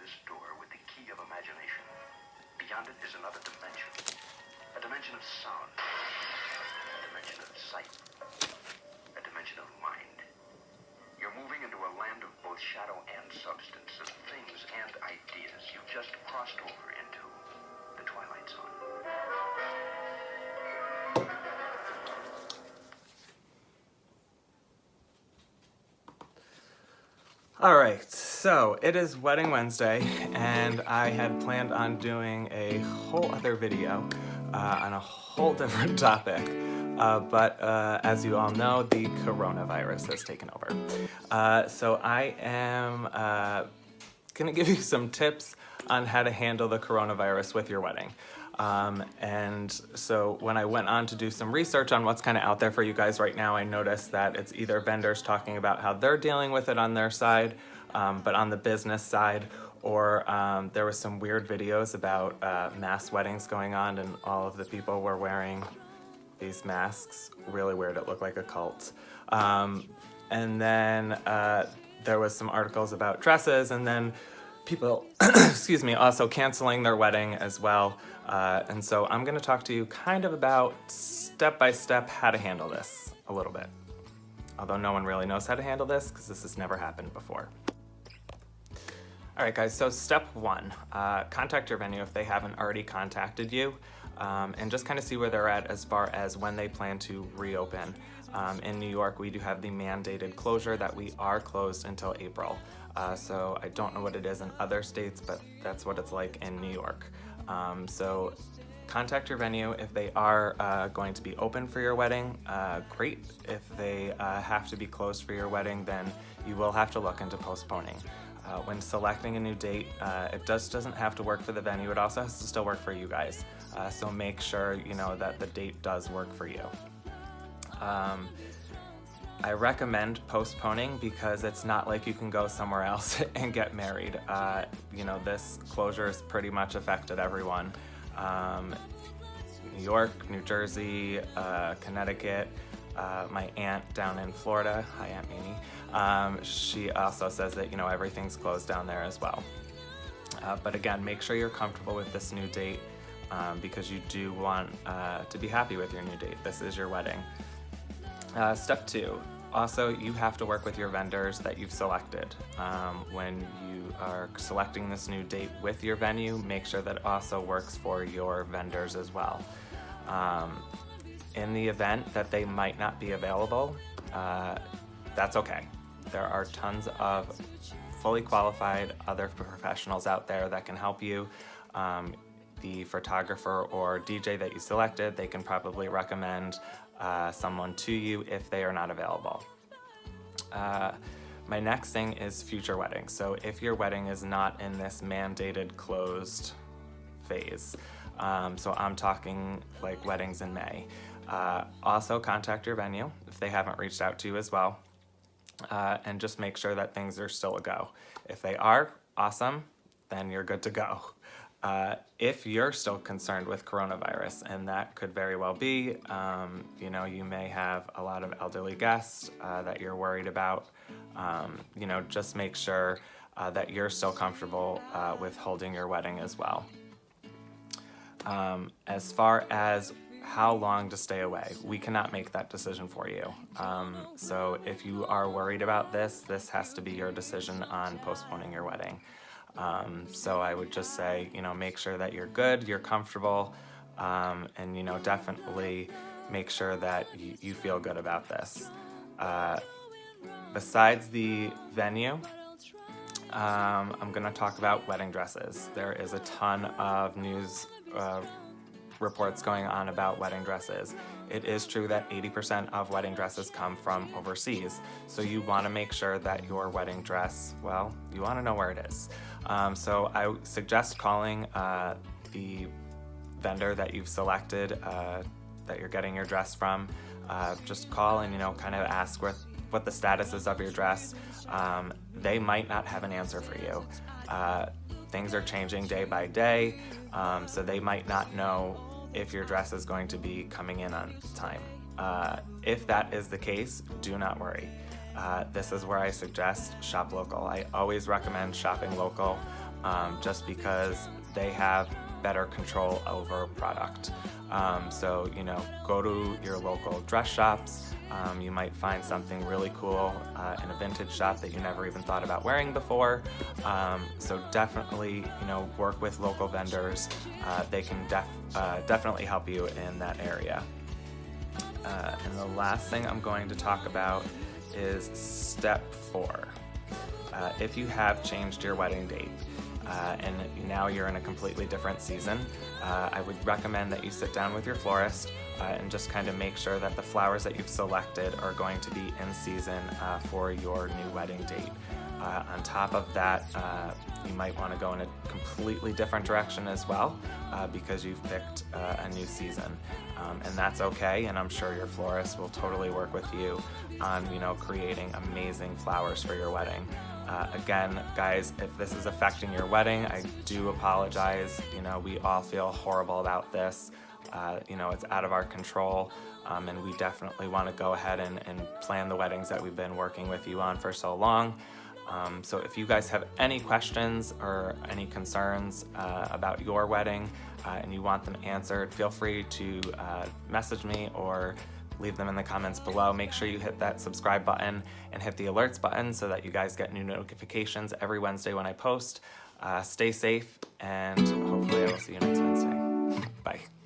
this door with the key of imagination. Beyond it is another dimension. A dimension of sound. A dimension of sight. A dimension of mind. You're moving into a land of both shadow and substance, of things and ideas. You've just crossed over into the Twilight Zone. All right, so it is Wedding Wednesday, and I had planned on doing a whole other video on a whole different topic, but as you all know, the coronavirus has taken over. So I am gonna give you some tips on how to handle the coronavirus with your wedding. And so when I went on to do some research on what's kind of out there for you guys right now, I noticed that it's either vendors talking about how they're dealing with it on their side, but on the business side, or there was some weird videos about mass weddings going on, and all of the people were wearing these masks. Really weird, it looked like a cult. And then there was some articles about dresses, and then people, excuse me, also canceling their wedding as well. And so I'm gonna talk to you kind of about step-by-step how to handle this a little bit. Although no one really knows how to handle this because this has never happened before. All right, guys, so step one, contact your venue if they haven't already contacted you, and just kind of see where they're at as far as when they plan to reopen. In New York, we do have the mandated closure that we are closed until April. So I don't know what it is in other states, but that's what it's like in New York. So contact your venue if they are going to be open for your wedding. Great. If they have to be closed for your wedding, then you will have to look into postponing. When selecting a new date, it doesn't have to work for the venue. It also has to still work for you guys. So make sure you know that the date does work for you. I recommend postponing because it's not like you can go somewhere else and get married. You know, this closure has pretty much affected everyone. New York, New Jersey, Connecticut, my aunt down in Florida, hi Aunt Mimi, she also says that, you know, everything's closed down there as well. But again, make sure you're comfortable with this new date because you do want to be happy with your new date. This is your wedding. Step two, also you have to work with your vendors that you've selected. When you are selecting this new date with your venue, make sure that it also works for your vendors as well. In the event that they might not be available, that's okay. There are tons of fully qualified other professionals out there that can help you. The photographer or DJ that you selected, they can probably recommend someone to you if they are not available. My next thing is future weddings. So if your wedding is not in this mandated closed phase, so I'm talking like weddings in May, also contact your venue if they haven't reached out to you as well, and just make sure that things are still a go. If they are, awesome, then you're good to go. If you're still concerned with coronavirus, and that could very well be, you know, you may have a lot of elderly guests that you're worried about, you know, just make sure that you're still comfortable with holding your wedding as well. As far as how long to stay away, we cannot make that decision for you. So if you are worried about this, this has to be your decision on postponing your wedding. So I would just say, you know, make sure that you're good, you're comfortable, and, you know, definitely make sure that you feel good about this. Besides the venue, I'm going to talk about wedding dresses. There is a ton of news reports going on about wedding dresses. It is true that 80% of wedding dresses come from overseas, so you want to make sure that your wedding dress, well, you want to know where it is. So I suggest calling the vendor that you've selected, that you're getting your dress from. Just call and, you know, kind of ask what the status is of your dress. They might not have an answer for you. Things are changing day by day, so they might not know if your dress is going to be coming in on time. If that is the case, do not worry. This is where I suggest shop local. I always recommend shopping local. just because they have better control over product. So, you know, go to your local dress shops. You might find something really cool in a vintage shop that you never even thought about wearing before. So definitely, you know, work with local vendors. They can definitely help you in that area. And the last thing I'm going to talk about is step 4. If you have changed your wedding date, and now you're in a completely different season, I would recommend that you sit down with your florist and just kind of make sure that the flowers that you've selected are going to be in season for your new wedding date. On top of that, you might want to go in a completely different direction as well because you've picked a new season. And that's okay, and I'm sure your florist will totally work with you on, you know, creating amazing flowers for your wedding. Again, guys, if this is affecting your wedding, I do apologize. You know, we all feel horrible about this. You know, it's out of our control, and we definitely want to go ahead and plan the weddings that we've been working with you on for so long. So if you guys have any questions or any concerns about your wedding and you want them answered, feel free to message me or leave them in the comments below. Make sure you hit that subscribe button and hit the alerts button so that you guys get new notifications every Wednesday when I post. Stay safe, and hopefully I will see you next Wednesday. Bye.